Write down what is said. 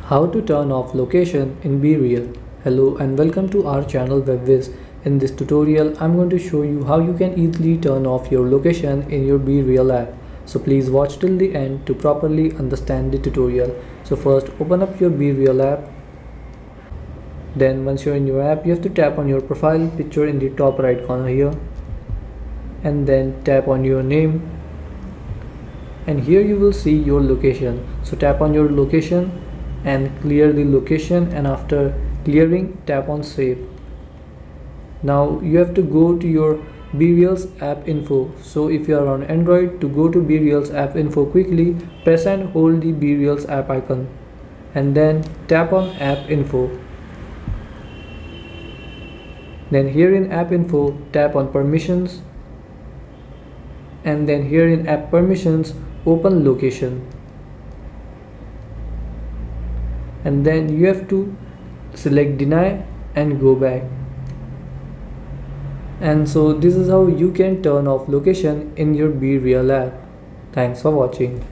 How to turn off location in Bereal. Hello and welcome to our channel Whizz. In this tutorial, I'm going to show you how you can easily turn off your location in your Bereal app. So please watch till the end to properly understand the tutorial. So first open up your Bereal app. Then once you're in your app, you have to tap on your profile picture in the top right corner here. And then tap on your name. And here you will see your location. So tap on your location and clear the location, and after clearing tap on save. Now you have to go to your Bereal's app info. So if you are on Android, to go to Bereal's app info quickly, press and hold the Bereal's app icon and then tap on app info. Then here in app info tap on permissions, and then here in app permissions open location. And then you have to select deny and go back. And so this is how you can turn off location in your Bereal app. Thanks for watching.